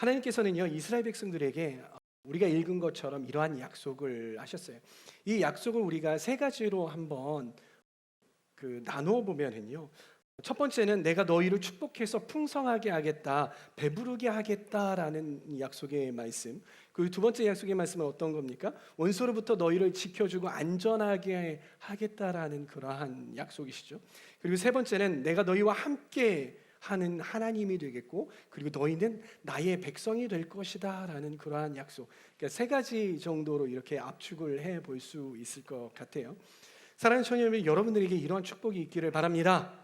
하나님께서는요, 이스라엘 백성들에게 우리가 읽은 것처럼 이러한 약속을 하셨어요. 이 약속을 우리가 세 가지로 한번 나누어 보면은요, 첫 번째는 내가 너희를 축복해서 풍성하게 하겠다, 배부르게 하겠다라는 이 약속의 말씀. 그리고 두 번째 약속의 말씀은 어떤 겁니까? 원수로부터 너희를 지켜주고 안전하게 하겠다라는 그러한 약속이시죠. 그리고 세 번째는 내가 너희와 함께 하는 하나님이 되겠고, 그리고 너희는 나의 백성이 될 것이다라는 그러한 약속. 그러니까 세 가지 정도로 이렇게 압축을 해 볼 수 있을 것 같아요. 사랑하는 청년 여러분, 여러분들에게 이러한 축복이 있기를 바랍니다.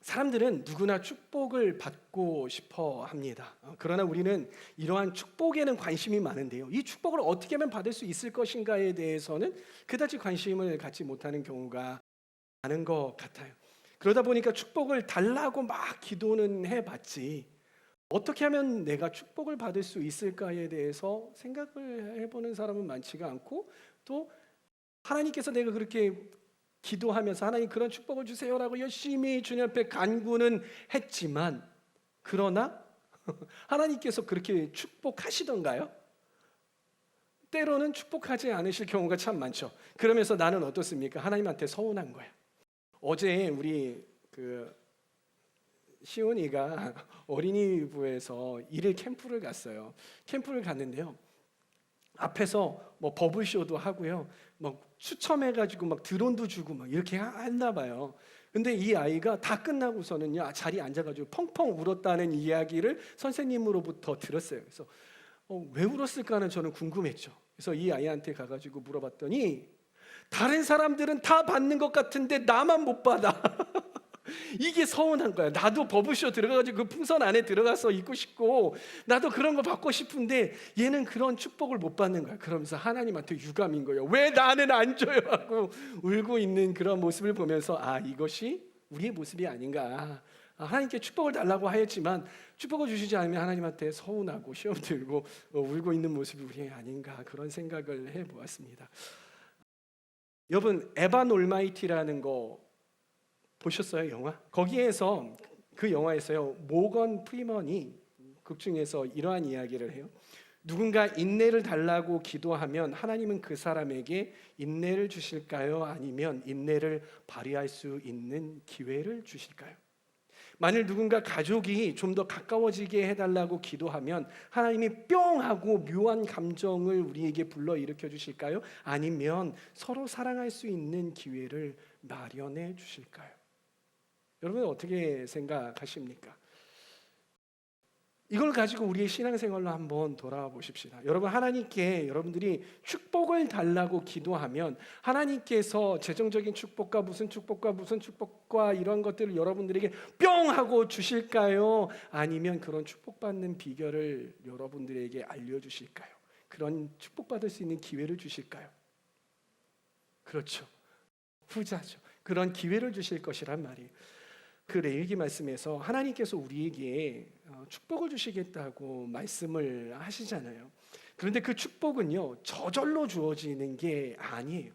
사람들은 누구나 축복을 받고 싶어 합니다. 그러나 우리는 이러한 축복에는 관심이 많은데요, 이 축복을 어떻게 하면 받을 수 있을 것인가에 대해서는 그다지 관심을 갖지 못하는 경우가 많은 것 같아요. 그러다 보니까 축복을 달라고 막 기도는 해봤지, 어떻게 하면 내가 축복을 받을 수 있을까에 대해서 생각을 해보는 사람은 많지가 않고, 또 하나님께서 내가 그렇게 기도하면서 하나님 그런 축복을 주세요라고 열심히 주님 앞에 간구는 했지만, 그러나 하나님께서 그렇게 축복하시던가요? 때로는 축복하지 않으실 경우가 참 많죠. 그러면서 나는 어떻습니까? 하나님한테 서운한 거야. 어제 우리 시온이가 어린이부에서 일일 캠프를 갔어요. 캠프를 갔는데요, 앞에서 뭐 버블쇼도 하고요, 막 추첨해가지고 막 드론도 주고 막 이렇게 했나 봐요. 근데 이 아이가 다 끝나고서는요, 자리에 앉아가지고 펑펑 울었다는 이야기를 선생님으로부터 들었어요. 그래서 왜 울었을까는 저는 궁금했죠. 그래서 이 아이한테 가가지고 물어봤더니 다른 사람들은 다 받는 것 같은데 나만 못 받아. 이게 서운한 거야. 나도 버블쇼 들어가가지고 그 풍선 안에 들어가서 있고 싶고, 나도 그런 거 받고 싶은데 얘는 그런 축복을 못 받는 거야. 그러면서 하나님한테 유감인 거예요. 왜 나는 안 줘요? 하고 울고 있는 그런 모습을 보면서 이것이 우리의 모습이 아닌가. 하나님께 축복을 달라고 하였지만 축복을 주시지 않으면 하나님한테 서운하고 시험 들고 울고 있는 모습이 우리의 아닌가, 그런 생각을 해보았습니다. 여러분, 에반 올마이티라는 거 보셨어요? 영화? 거기에서, 그 영화에서요, 모건 프리먼이 극 중에서 이러한 이야기를 해요. 누군가 인내를 달라고 기도하면 하나님은 그 사람에게 인내를 주실까요? 아니면 인내를 발휘할 수 있는 기회를 주실까요? 만일 누군가 가족이 좀 더 가까워지게 해달라고 기도하면 하나님이 뿅 하고 묘한 감정을 우리에게 불러일으켜 주실까요? 아니면 서로 사랑할 수 있는 기회를 마련해 주실까요? 여러분 어떻게 생각하십니까? 이걸 가지고 우리의 신앙생활로 한번 돌아와 보십시다. 여러분, 하나님께 여러분들이 축복을 달라고 기도하면 하나님께서 재정적인 축복과 무슨 축복과 무슨 축복과 이런 것들을 여러분들에게 뿅 하고 주실까요? 아니면 그런 축복받는 비결을 여러분들에게 알려주실까요? 그런 축복받을 수 있는 기회를 주실까요? 그렇죠, 후자죠. 그런 기회를 주실 것이란 말이에요. 그 레위기 말씀에서 하나님께서 우리에게 축복을 주시겠다고 말씀을 하시잖아요. 그런데 그 축복은요, 저절로 주어지는 게 아니에요.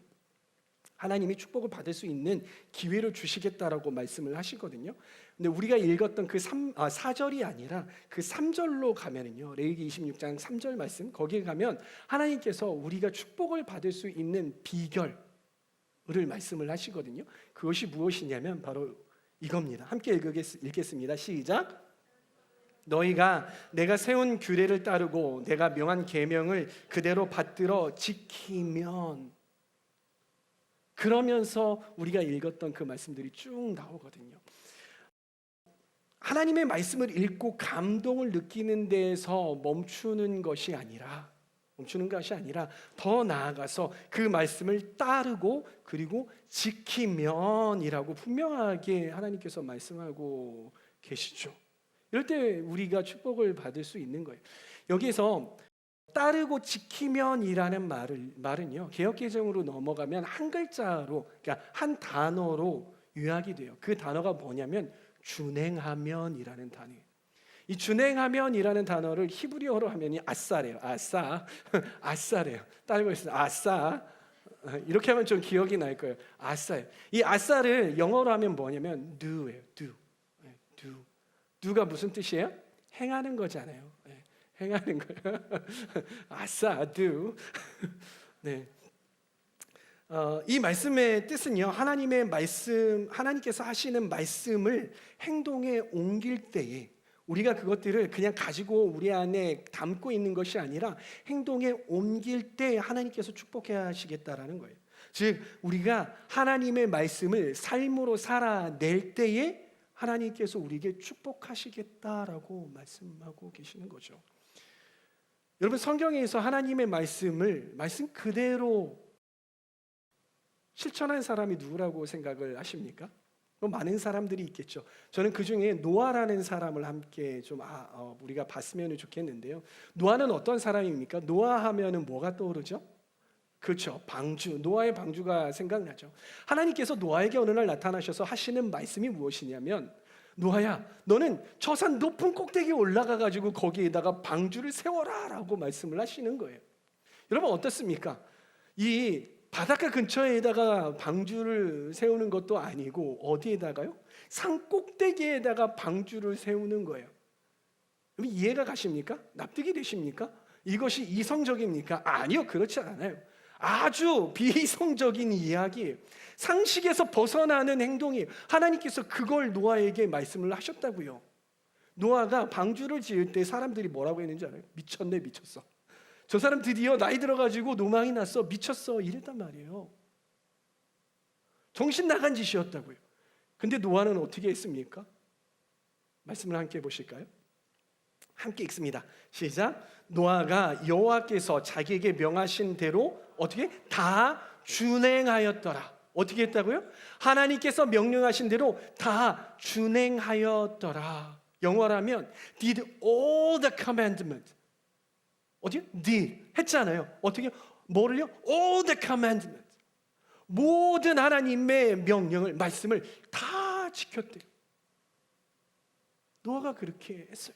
하나님이 축복을 받을 수 있는 기회를 주시겠다라고 말씀을 하시거든요. 근데 우리가 읽었던 그 4절이 아니라 그 3절로 가면은요, 레위기 26장 3절 말씀, 거기에 가면 하나님께서 우리가 축복을 받을 수 있는 비결을 말씀을 하시거든요. 그것이 무엇이냐면 바로 이겁니다. 함께 읽겠습니다. 시작. 너희가 내가 세운 규례를 따르고 내가 명한 계명을 그대로 받들어 지키면, 그러면서 우리가 읽었던 그 말씀들이 쭉 나오거든요. 하나님의 말씀을 읽고 감동을 느끼는 데에서 멈추는 것이 아니라 더 나아가서 그 말씀을 따르고 그리고 지키면이라고 분명하게 하나님께서 말씀하고 계시죠. 이럴 때 우리가 축복을 받을 수 있는 거예요. 여기서 따르고 지키면이라는 말은요, 개역개정으로 넘어가면 한 글자로, 그러니까 한 단어로 요약이 돼요. 그 단어가 뭐냐면 준행하면이라는 단어예요. 이 준행하면이라는 단어를 히브리어로 하면이 아싸래요. 아싸래요. 따르고 있어요. 아싸. 이렇게 하면 좀 기억이 날 거예요. 아싸예요. 이 아싸를 영어로 하면 뭐냐면 do예요. do. do가 무슨 뜻이에요? 행하는 거잖아요. 행하는 거예요. 아싸, do. 네. 이 말씀의 뜻은요, 하나님의 말씀, 하나님께서 하시는 말씀을 행동에 옮길 때에 우리가 그것들을 그냥 가지고 우리 안에 담고 있는 것이 아니라 행동에 옮길 때 하나님께서 축복해 하시겠다라는 거예요. 즉 우리가 하나님의 말씀을 삶으로 살아낼 때에 하나님께서 우리에게 축복하시겠다라고 말씀하고 계시는 거죠. 여러분, 성경에서 하나님의 말씀 그대로 실천한 사람이 누구라고 생각을 하십니까? 많은 사람들이 있겠죠. 저는 그 중에 노아라는 사람을 함께 좀 우리가 봤으면 좋겠는데요. 노아는 어떤 사람입니까? 노아 하면은 뭐가 떠오르죠? 그렇죠. 방주. 노아의 방주가 생각나죠. 하나님께서 노아에게 어느 날 나타나셔서 하시는 말씀이 무엇이냐면, 노아야, 너는 저 산 높은 꼭대기에 올라가 가지고 거기에다가 방주를 세워라라고 말씀을 하시는 거예요. 여러분 어떻습니까? 이 바닷가 근처에다가 방주를 세우는 것도 아니고 어디에다가요? 산 꼭대기에다가 방주를 세우는 거예요. 이해가 가십니까? 납득이 되십니까? 이것이 이성적입니까? 아니요, 그렇지 않아요. 아주 비이성적인 이야기예요. 상식에서 벗어나는 행동이에요. 하나님께서 그걸 노아에게 말씀을 하셨다고요. 노아가 방주를 지을 때 사람들이 뭐라고 했는지 알아요? 미쳤네, 미쳤어. 저 사람 드디어 나이 들어가지고 노망이 났어, 미쳤어, 이랬단 말이에요. 정신 나간 짓이었다고요. 근데 노아는 어떻게 했습니까? 말씀을 함께 보실까요? 함께 읽습니다. 시작. 노아가 여호와께서 자기에게 명하신 대로 어떻게? 다 준행하였더라. 어떻게 했다고요? 하나님께서 명령하신 대로 다 준행하였더라. 영어라면 did all the commandment. 어디요? did 했잖아요. 어떻게? 뭐를요? all the commandment. 모든 하나님의 명령을, 말씀을 다 지켰대요. 노아가 그렇게 했어요.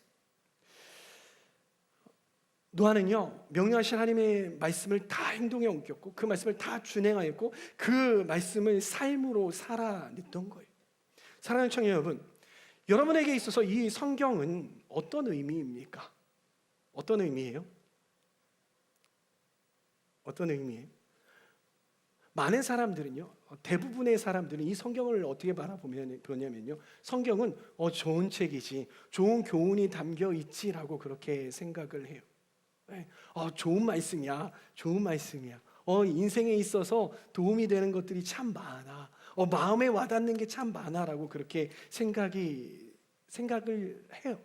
노아는요, 명령하신 하나님의 말씀을 다 행동에 옮겼고 그 말씀을 다 준행하였고 그 말씀을 삶으로 살아냈던 거예요. 사랑하는 청년 여러분, 여러분에게 있어서 이 성경은 어떤 의미입니까? 어떤 의미예요? 어떤 의미예요? 많은 사람들은요, 대부분의 사람들은 이 성경을 어떻게 바라보냐면요, 성경은 좋은 책이지, 좋은 교훈이 담겨 있지라고 그렇게 생각을 해요. 좋은 말씀이야, 좋은 말씀이야. 인생에 있어서 도움이 되는 것들이 참 많아. 마음에 와닿는 게 참 많아라고 그렇게 생각을 해요.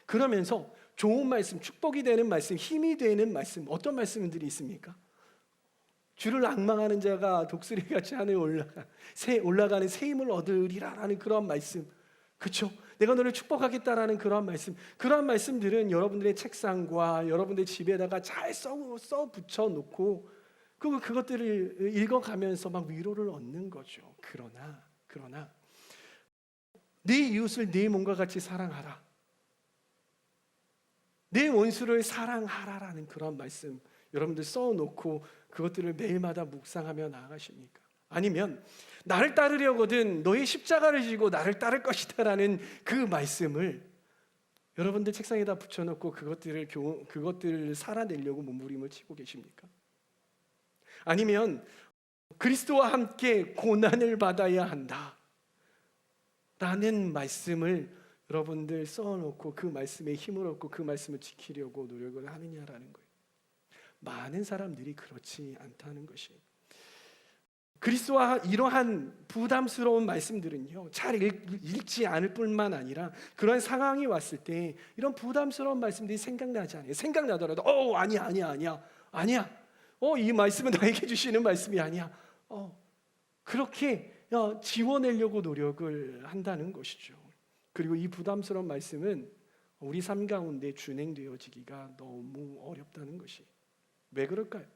그러면서 좋은 말씀, 축복이 되는 말씀, 힘이 되는 말씀, 어떤 말씀들이 있습니까? 주를 앙망하는 자가 독수리같이 하늘에 올라가는 새 힘을 얻으리라라는 그런 말씀, 그렇죠? 내가 너를 축복하겠다라는 그런 말씀, 그런 말씀들은 여러분들의 책상과 여러분들의 집에다가 잘 써 붙여 놓고 그것들을 읽어가면서 막 위로를 얻는 거죠. 그러나 네 이웃을 네 몸과 같이 사랑하라, 내 원수를 사랑하라라는 그런 말씀 여러분들 써놓고 그것들을 매일마다 묵상하며 나아가십니까? 아니면 나를 따르려거든 너의 십자가를 지고 나를 따를 것이다라는 그 말씀을 여러분들 책상에다 붙여놓고 그것들을 살아내려고 몸부림을 치고 계십니까? 아니면 그리스도와 함께 고난을 받아야 한다 라는 말씀을 여러분들 써놓고 그 말씀에 힘을 얻고 그 말씀을 지키려고 노력을 하느냐라는 거예요. 많은 사람들이 그렇지 않다는 것이에요. 그리스도와 이러한 부담스러운 말씀들은요, 잘 읽지 않을 뿐만 아니라 그런 상황이 왔을 때 이런 부담스러운 말씀들이 생각나지 않아요. 생각나더라도 아니야 이 말씀은 나에게 주시는 말씀이 아니야. 그렇게 지워내려고 노력을 한다는 것이죠. 그리고 이 부담스러운 말씀은 우리 삶 가운데 준행되어지기가 너무 어렵다는 것이. 왜 그럴까요?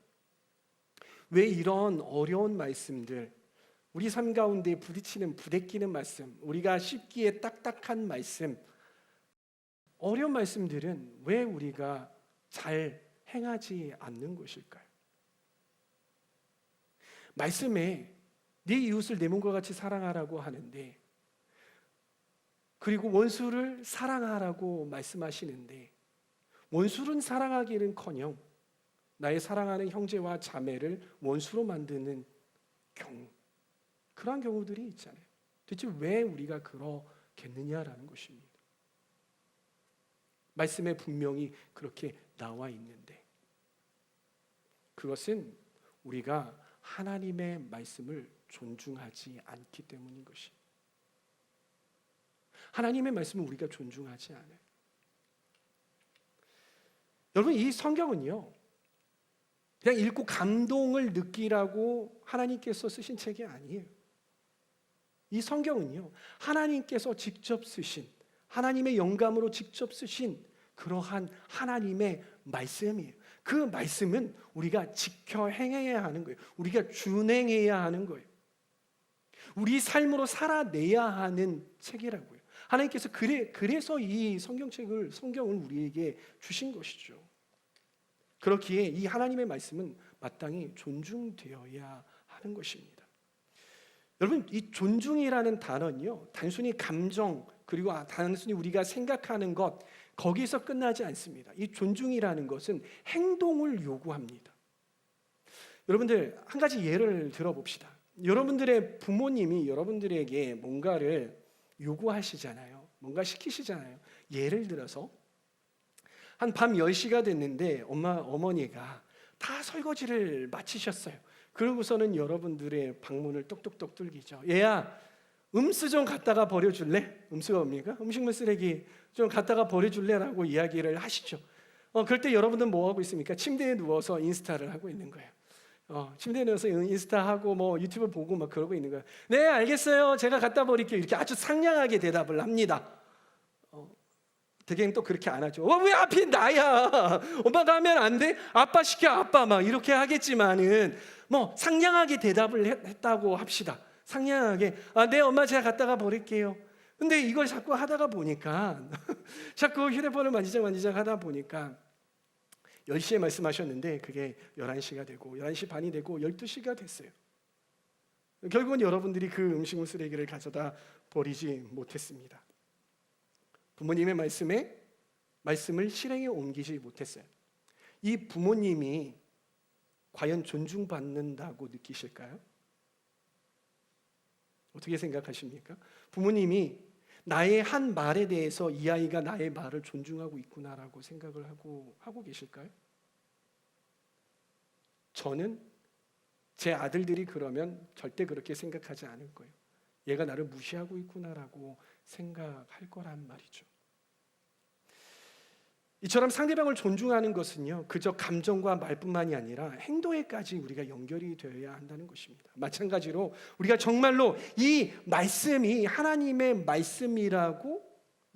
왜 이런 어려운 말씀들, 우리 삶 가운데 부대끼는 말씀, 우리가 씹기에 딱딱한 말씀, 어려운 말씀들은 왜 우리가 잘 행하지 않는 것일까요? 말씀에 네 이웃을 내 몸과 같이 사랑하라고 하는데, 그리고 원수를 사랑하라고 말씀하시는데, 원수는 사랑하기는커녕 나의 사랑하는 형제와 자매를 원수로 만드는 경우, 그러한 경우들이 있잖아요. 도대체 왜 우리가 그러겠느냐라는 것입니다. 말씀에 분명히 그렇게 나와 있는데, 그것은 우리가 하나님의 말씀을 존중하지 않기 때문인 것입니다. 하나님의 말씀을 우리가 존중하지 않아요. 여러분, 이 성경은요, 그냥 읽고 감동을 느끼라고 하나님께서 쓰신 책이 아니에요. 이 성경은요, 하나님께서 직접 쓰신, 하나님의 영감으로 직접 쓰신 그러한 하나님의 말씀이에요. 그 말씀은 우리가 지켜 행해야 하는 거예요. 우리가 준행해야 하는 거예요. 우리 삶으로 살아내야 하는 책이라고요. 하나님께서 그래서 이 성경을 우리에게 주신 것이죠. 그렇기에 이 하나님의 말씀은 마땅히 존중되어야 하는 것입니다. 여러분, 이 존중이라는 단어는요, 단순히 감정 그리고 단순히 우리가 생각하는 것, 거기서 끝나지 않습니다. 이 존중이라는 것은 행동을 요구합니다. 여러분들, 한 가지 예를 들어봅시다. 여러분들의 부모님이 여러분들에게 뭔가를 요구하시잖아요. 뭔가 시키시잖아요. 예를 들어서 한 밤 10시가 됐는데 어머니가 다 설거지를 마치셨어요. 그러고서는 여러분들의 방문을 똑똑똑 뚫기죠. 얘야, 음수 좀 갖다가 버려줄래? 음수가 뭡니까? 음식물 쓰레기 좀 갖다가 버려줄래라고 이야기를 하시죠. 그럴 때 여러분들은 뭐 하고 있습니까? 침대에 누워서 인스타를 하고 있는 거예요. 침대에 누워서 인스타하고 뭐 유튜브 보고 막 그러고 있는 거예요. 네, 알겠어요. 제가 갖다 버릴게요. 이렇게 아주 상냥하게 대답을 합니다. 대개는 또 그렇게 안 하죠. 왜 하필 나야? 엄마가 하면 안 돼? 아빠 시켜, 아빠 막 이렇게 하겠지만은 뭐 상냥하게 대답을 했다고 합시다. 상냥하게, 네 엄마 제가 갖다가 버릴게요. 근데 이걸 자꾸 하다가 보니까 자꾸 휴대폰을 만지작 하다 보니까 10시에 말씀하셨는데 그게 11시가 되고 11시 반이 되고 12시가 됐어요. 결국은 여러분들이 그 음식물 쓰레기를 가져다 버리지 못했습니다. 부모님의 말씀을 실행에 옮기지 못했어요. 이 부모님이 과연 존중받는다고 느끼실까요? 어떻게 생각하십니까? 부모님이 나의 한 말에 대해서 이 아이가 나의 말을 존중하고 있구나라고 생각을 하고 계실까요? 저는 제 아들들이 그러면 절대 그렇게 생각하지 않을 거예요. 얘가 나를 무시하고 있구나라고 생각할 거란 말이죠. 이처럼 상대방을 존중하는 것은요, 그저 감정과 말뿐만이 아니라 행동에까지 우리가 연결이 되어야 한다는 것입니다. 마찬가지로 우리가 정말로 이 말씀이 하나님의 말씀이라고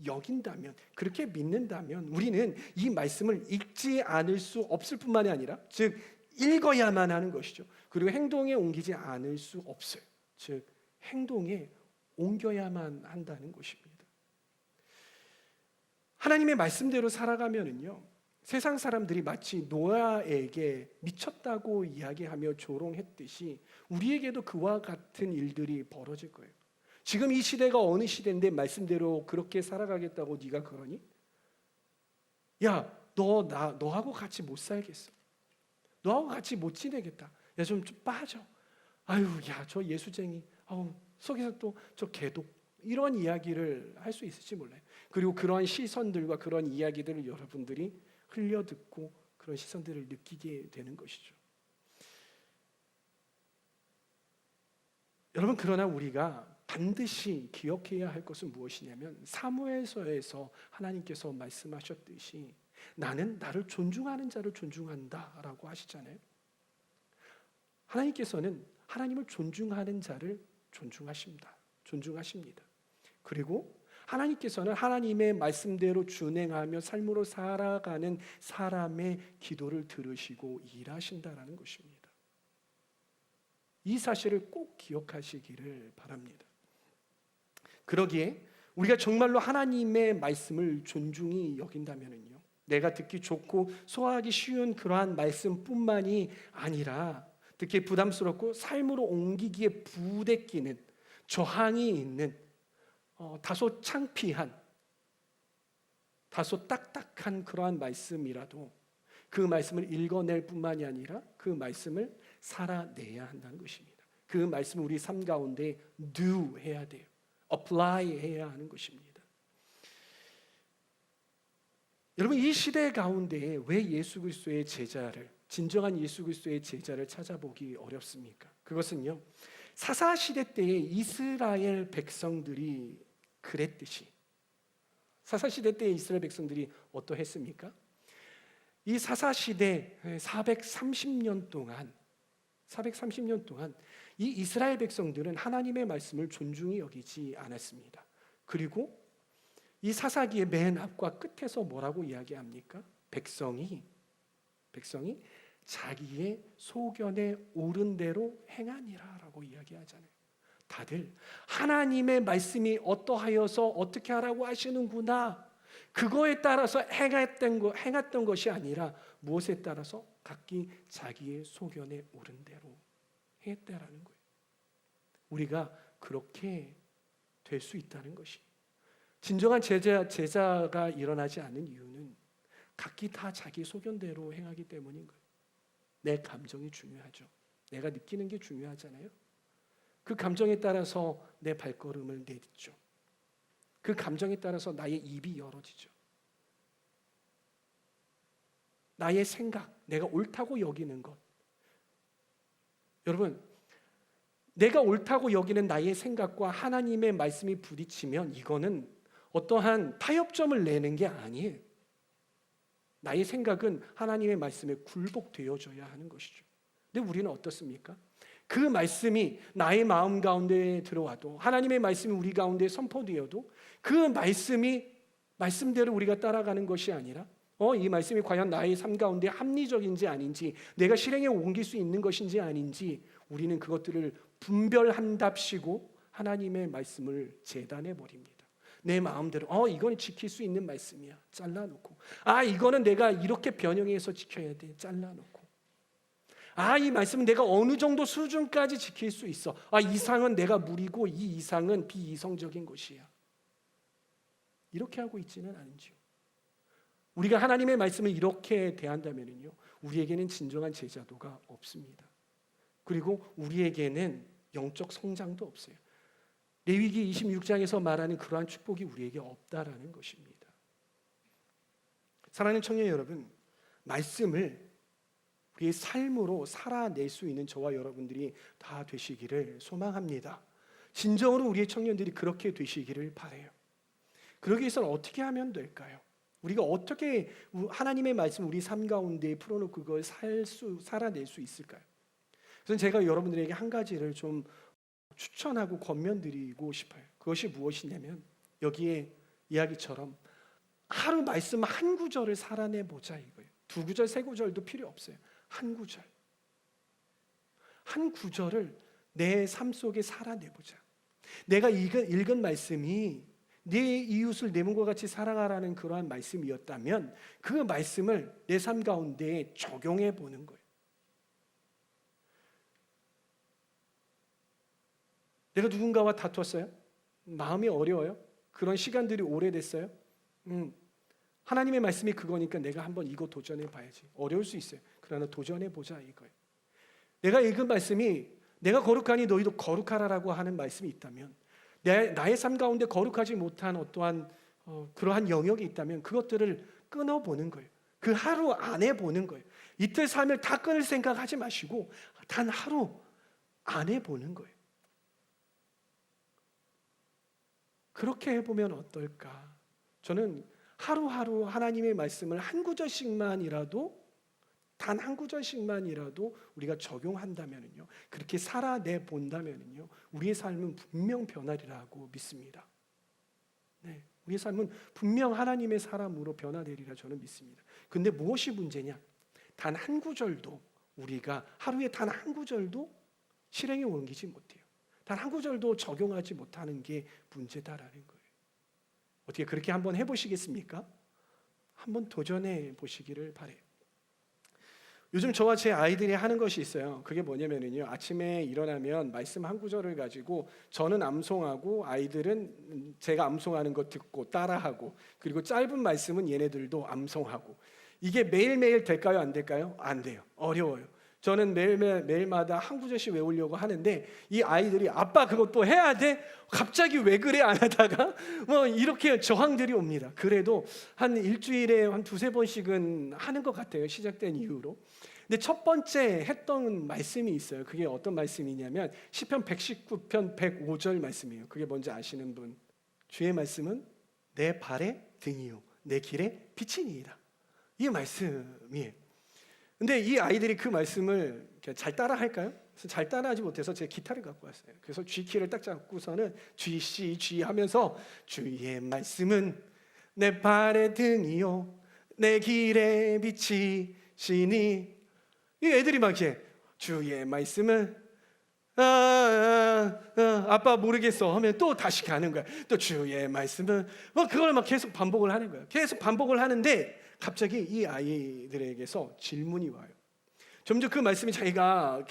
여긴다면, 그렇게 믿는다면 우리는 이 말씀을 읽지 않을 수 없을 뿐만이 아니라, 즉 읽어야만 하는 것이죠. 그리고 행동에 옮기지 않을 수 없어요. 즉 행동에 옮겨야만 한다는 것입니다. 하나님의 말씀대로 살아가면은요, 세상 사람들이 마치 노아에게 미쳤다고 이야기하며 조롱했듯이 우리에게도 그와 같은 일들이 벌어질 거예요. 지금 이 시대가 어느 시대인데 말씀대로 그렇게 살아가겠다고 네가 그러니? 야, 너하고 같이 못 살겠어. 너하고 같이 못 지내겠다. 야, 좀 빠져. 아유, 야, 저 예수쟁이. 속에서 또 저 개독. 이런 이야기를 할 수 있을지 몰라요. 그리고 그러한 시선들과 그런 이야기들을 여러분들이 흘려듣고 그런 시선들을 느끼게 되는 것이죠. 여러분, 그러나 우리가 반드시 기억해야 할 것은 무엇이냐면, 사무엘서에서 하나님께서 말씀하셨듯이 나는 나를 존중하는 자를 존중한다라고 하시잖아요. 하나님께서는 하나님을 존중하는 자를 존중하십니다. 그리고 하나님께서는 하나님의 말씀대로 준행하며 삶으로 살아가는 사람의 기도를 들으시고 일하신다라는 것입니다. 이 사실을 꼭 기억하시기를 바랍니다. 그러기에 우리가 정말로 하나님의 말씀을 존중히 여긴다면요, 내가 듣기 좋고 소화하기 쉬운 그러한 말씀뿐만이 아니라 듣기 부담스럽고 삶으로 옮기기에 부대끼는, 저항이 있는, 다소 창피한 다소 딱딱한 그러한 말씀이라도 그 말씀을 읽어낼 뿐만이 아니라 그 말씀을 살아내야 한다는 것입니다. 그 말씀을 우리 삶 가운데 do 해야 돼요. apply 해야 하는 것입니다. 여러분, 이 시대 가운데 왜 예수 그리스도의 제자를, 진정한 예수 그리스도의 제자를 찾아보기 어렵습니까? 그것은요, 사사시대 때의 이스라엘 백성들이 그랬듯이, 사사시대 때의 이스라엘 백성들이 어떠했습니까? 이 사사시대 430년 동안 이 이스라엘 백성들은 하나님의 말씀을 존중히 여기지 않았습니다. 그리고 이 사사기의 맨 앞과 끝에서 뭐라고 이야기합니까? 백성이 자기의 소견에 옳은 대로 행하니라라고 이야기하잖아요. 다들 하나님의 말씀이 어떠하여서 어떻게 하라고 하시는구나, 그거에 따라서 행했던 것이 아니라 무엇에 따라서 각기 자기의 소견에 옳은 대로 했다라는 거예요. 우리가 그렇게 될 수 있다는 것이, 진정한 제자가 일어나지 않는 이유는 각기 다 자기 소견대로 행하기 때문인 거예요. 내 감정이 중요하죠. 내가 느끼는 게 중요하잖아요. 그 감정에 따라서 내 발걸음을 내딛죠. 그 감정에 따라서 나의 입이 열어지죠. 나의 생각, 내가 옳다고 여기는 것. 여러분, 내가 옳다고 여기는 나의 생각과 하나님의 말씀이 부딪히면 이거는 어떠한 타협점을 내는 게 아니에요. 나의 생각은 하나님의 말씀에 굴복되어져야 하는 것이죠. 근데 우리는 어떻습니까? 그 말씀이 나의 마음 가운데 들어와도, 하나님의 말씀이 우리 가운데 선포되어도 그 말씀대로 우리가 따라가는 것이 아니라 이 말씀이 과연 나의 삶 가운데 합리적인지 아닌지, 내가 실행에 옮길 수 있는 것인지 아닌지, 우리는 그것들을 분별한답시고 하나님의 말씀을 재단해 버립니다. 내 마음대로 이건 지킬 수 있는 말씀이야, 잘라놓고, 이거는 내가 이렇게 변형해서 지켜야 돼, 잘라놓고, 이 말씀은 내가 어느 정도 수준까지 지킬 수 있어, 이상은 내가 무리고 이 이상은 비이성적인 것이야, 이렇게 하고 있지는 않은지요. 우리가 하나님의 말씀을 이렇게 대한다면요, 우리에게는 진정한 제자도가 없습니다. 그리고 우리에게는 영적 성장도 없어요. 레위기 26장에서 말하는 그러한 축복이 우리에게 없다라는 것입니다. 사랑하는 청년 여러분, 말씀을 우리의 삶으로 살아낼 수 있는 저와 여러분들이 다 되시기를 소망합니다. 진정으로 우리의 청년들이 그렇게 되시기를 바라요. 그러기 위해서는 어떻게 하면 될까요? 우리가 어떻게 하나님의 말씀 우리 삶 가운데 풀어놓고 그걸 살아낼 수 있을까요? 그래서 제가 여러분들에게 한 가지를 좀 추천하고 권면드리고 싶어요. 그것이 무엇이냐면, 여기에 이야기처럼 하루 말씀 한 구절을 살아내보자 이거예요. 2구절, 3구절도 필요 없어요. 한 구절을 내 삶 속에 살아내보자. 내가 읽은 말씀이 내 이웃을 내 몸과 같이 사랑하라는 그러한 말씀이었다면 그 말씀을 내 삶 가운데 적용해 보는 거예요. 내가 누군가와 다퉜어요? 마음이 어려워요? 그런 시간들이 오래됐어요? 하나님의 말씀이 그거니까 내가 한번 이거 도전해 봐야지. 어려울 수 있어요. 그러나 도전해 보자 이거예요. 내가 읽은 말씀이 내가 거룩하니 너희도 거룩하라라고 하는 말씀이 있다면, 나의 삶 가운데 거룩하지 못한 어떠한 그러한 영역이 있다면 그것들을 끊어보는 거예요. 그 하루 안에 보는 거예요. 이틀 3일 다 끊을 생각하지 마시고 단 하루 안에 보는 거예요. 그렇게 해보면 어떨까? 저는 하루하루 하나님의 말씀을 한 구절씩만이라도, 단 한 구절씩만이라도 우리가 적용한다면요, 그렇게 살아내 본다면요, 우리의 삶은 분명 변하리라고 믿습니다. 네, 우리의 삶은 분명 하나님의 사람으로 변화되리라 저는 믿습니다. 근데 무엇이 문제냐? 단 한 구절도, 우리가 하루에 단 한 구절도 실행에 옮기지 못해요. 단 한 구절도 적용하지 못하는 게 문제다라는 거예요. 어떻게 그렇게 한번 해보시겠습니까? 한번 도전해 보시기를 바라요. 요즘 저와 제 아이들이 하는 것이 있어요. 그게 뭐냐면요, 아침에 일어나면 말씀 한 구절을 가지고 저는 암송하고 아이들은 제가 암송하는 거 듣고 따라하고, 그리고 짧은 말씀은 얘네들도 암송하고. 이게 매일매일 될까요? 안 될까요? 안 돼요. 어려워요. 저는 매일마다 한 구절씩 외우려고 하는데 이 아이들이 아빠 그것도 해야 돼? 갑자기 왜 그래? 안 하다가 뭐 이렇게 저항들이 옵니다. 그래도 한 일주일에 한 두세 번씩은 하는 것 같아요. 시작된 이후로. 근데 첫 번째 했던 말씀이 있어요. 그게 어떤 말씀이냐면 시편 119편 105절 말씀이에요. 그게 뭔지 아시는 분? 주의 말씀은 내 발의 등이요 내 길의 빛이니이다. 이 말씀이에요. 근데 이 아이들이 그 말씀을 잘 따라 할까요? 그래서 잘 따라하지 못해서 제 기타를 갖고 왔어요. 그래서 G키를 딱 잡고서는 G, C, G 하면서 주의 말씀은 내 발의 등이요 내 길의 빛이시니, 이 애들이 막 이렇게 주의 말씀은 아빠 모르겠어 하면 또 다시 가는 거야. 또 주의 말씀은 그걸 막 계속 반복을 하는 거야. 계속 반복을 하는데 갑자기 이 아이들에게서 질문이 와요. 점점 그 말씀이 자기가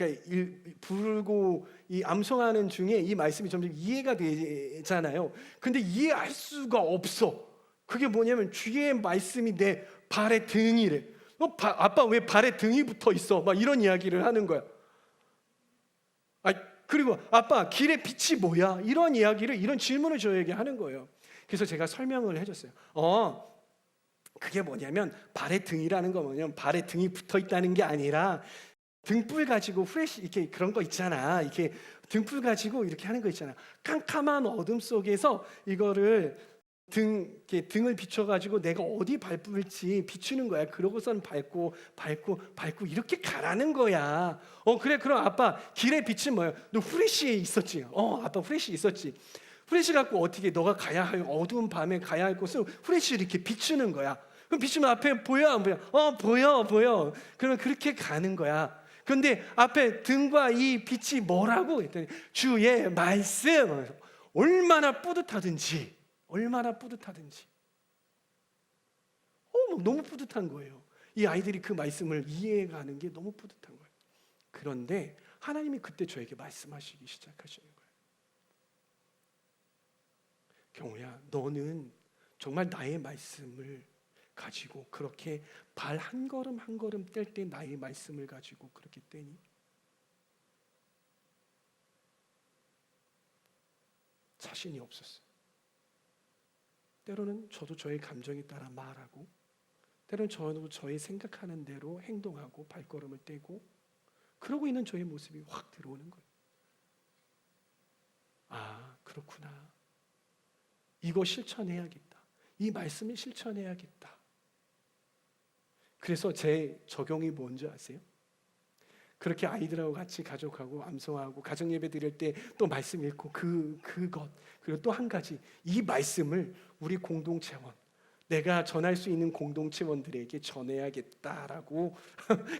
부르고 이 암송하는 중에 이 말씀이 점점 이해가 되잖아요. 근데 이해할 수가 없어. 그게 뭐냐면 주의 말씀이 내 발의 등이래. 아빠 왜 발에 등이 붙어 있어? 막 이런 이야기를 하는 거야. 그리고 아빠 길의 빛이 뭐야? 이런 이야기를, 이런 질문을 저에게 하는 거예요. 그래서 제가 설명을 해줬어요. 그게 뭐냐면 발의 등이라는 거 뭐냐면 발에 등이 붙어 있다는 게 아니라 등불 가지고 후레쉬 이렇게 그런 거 있잖아. 이렇게 등불 가지고 이렇게 하는 거 있잖아. 깜깜한 어둠 속에서 이거를 등을 비춰가지고 내가 어디 밟을지 비추는 거야. 그러고선 밟고 이렇게 가라는 거야. 그래, 그럼 아빠 길의 빛은 뭐야? 너 후레쉬에 있었지? 아빠 후레쉬 있었지. 후레쉬 갖고 어떻게 너가 가야 할 어두운 밤에 가야 할 곳을 후레쉬를 이렇게 비추는 거야. 그럼 비추면 앞에 보여 안 보여? 보여. 그러면 그렇게 가는 거야. 그런데 앞에 등과 이 빛이 뭐라고 했더니 주의 말씀. 얼마나 뿌듯하든지. 너무 뿌듯한 거예요. 이 아이들이 그 말씀을 이해가는 게 너무 뿌듯한 거예요. 그런데 하나님이 그때 저에게 말씀하시기 시작하시는 거예요. 경호야, 너는 정말 나의 말씀을 가지고 그렇게 발 한 걸음 한 걸음 뗄 때 나의 말씀을 가지고 그렇게 떼니? 자신이 없었어요. 때로는 저도 저의 감정에 따라 말하고, 때로는 저도 저의 생각하는 대로 행동하고 발걸음을 떼고, 그러고 있는 저의 모습이 확 들어오는 거예요. 그렇구나. 이거 실천해야겠다. 이 말씀을 실천해야겠다. 그래서 제 적용이 뭔지 아세요? 그렇게 아이들하고 같이 가족하고 암송하고 가정 예배 드릴 때 또 말씀 읽고 그것, 그리고 또 한 가지, 이 말씀을 우리 공동체원, 내가 전할 수 있는 공동체원들에게 전해야겠다라고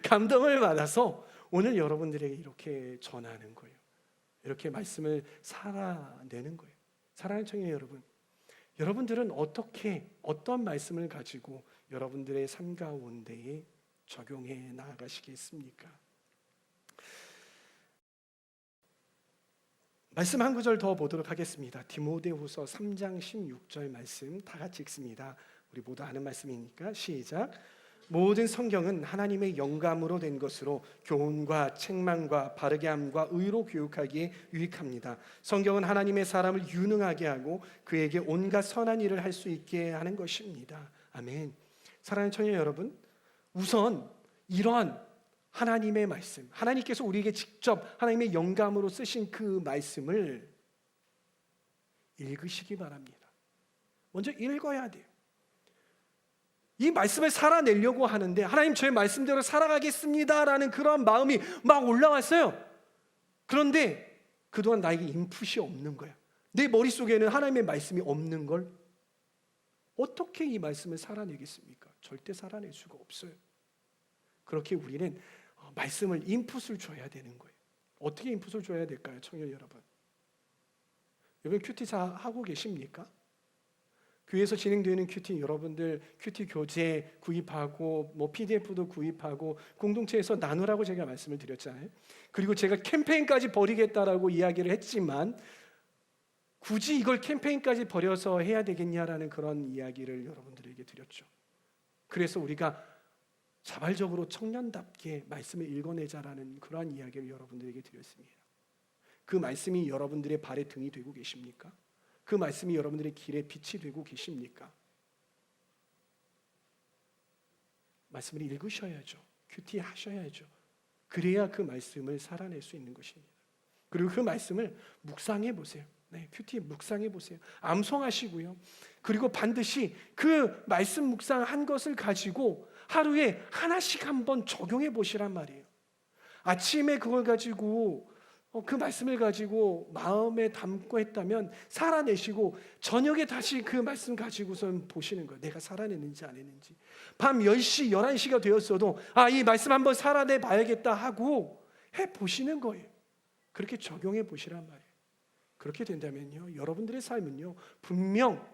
감동을 받아서 오늘 여러분들에게 이렇게 전하는 거예요. 이렇게 말씀을 살아내는 거예요. 사랑하는 청년 여러분, 여러분들은 어떤 말씀을 가지고 여러분들의 삶 가운데에 적용해 나아가시겠습니까? 말씀 한 구절 더 보도록 하겠습니다. 디모데후서 3장 16절 말씀 다 같이 읽습니다. 우리 모두 아는 말씀이니까 시작. 모든 성경은 하나님의 영감으로 된 것으로 교훈과 책망과 바르게 함과 의로 교육하기에 유익합니다. 성경은 하나님의 사람을 유능하게 하고 그에게 온갖 선한 일을 할 수 있게 하는 것입니다. 아멘. 사랑하는 청년 여러분, 우선 이러한 하나님의 말씀, 하나님께서 우리에게 직접 하나님의 영감으로 쓰신 그 말씀을 읽으시기 바랍니다. 먼저 읽어야 돼요. 이 말씀을 살아내려고 하는데 하나님 저의 말씀대로 살아가겠습니다라는 그런 마음이 막 올라왔어요. 그런데 그동안 나에게 인풋이 없는 거야. 내 머릿속에는 하나님의 말씀이 없는 걸 어떻게 이 말씀을 살아내겠습니까? 절대 살아낼 수가 없어요. 그렇게 우리는 말씀을 인풋을 줘야 되는 거예요. 어떻게 인풋을 줘야 될까요, 청년 여러분? 여러분 큐티사 하고 계십니까? 교회에서 진행되는 큐티, 여러분들 큐티 교재 구입하고 뭐 PDF도 구입하고 공동체에서 나누라고 제가 말씀을 드렸잖아요. 그리고 제가 캠페인까지 벌이겠다라고 이야기를 했지만 굳이 이걸 캠페인까지 벌여서 해야 되겠냐라는 그런 이야기를 여러분들에게 드렸죠. 그래서 우리가 자발적으로 청년답게 말씀을 읽어내자라는 그러한 이야기를 여러분들에게 드렸습니다. 그 말씀이 여러분들의 발의 등이 되고 계십니까? 그 말씀이 여러분들의 길에 빛이 되고 계십니까? 말씀을 읽으셔야죠. 큐티 하셔야죠. 그래야 그 말씀을 살아낼 수 있는 것입니다. 그리고 그 말씀을 묵상해 보세요. 네, 큐티 묵상해 보세요. 암송하시고요. 그리고 반드시 그 말씀 묵상한 것을 가지고 하루에 하나씩 한번 적용해 보시란 말이에요. 아침에 그걸 가지고 그 말씀을 가지고 마음에 담고 했다면 살아내시고 저녁에 다시 그 말씀 가지고선 보시는 거예요. 내가 살아냈는지 안 했는지. 밤 10시, 11시가 되었어도 이 말씀 한번 살아내 봐야겠다 하고 해보시는 거예요. 그렇게 적용해 보시란 말이에요. 그렇게 된다면요, 여러분들의 삶은요 분명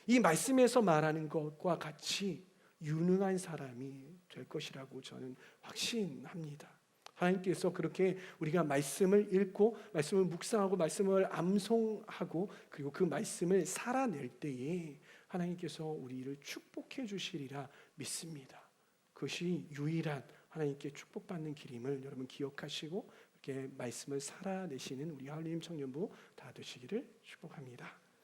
이 말씀에서 말하는 것과 같이 유능한 사람이 될 것이라고 저는 확신합니다. 하나님께서 그렇게 우리가 말씀을 읽고 말씀을 묵상하고 말씀을 암송하고 그리고 그 말씀을 살아낼 때에 하나님께서 우리를 축복해 주시리라 믿습니다. 그것이 유일한 하나님께 축복받는 길임을 여러분 기억하시고 이렇게 말씀을 살아내시는 우리 하나님 청년부 다 되시기를 축복합니다.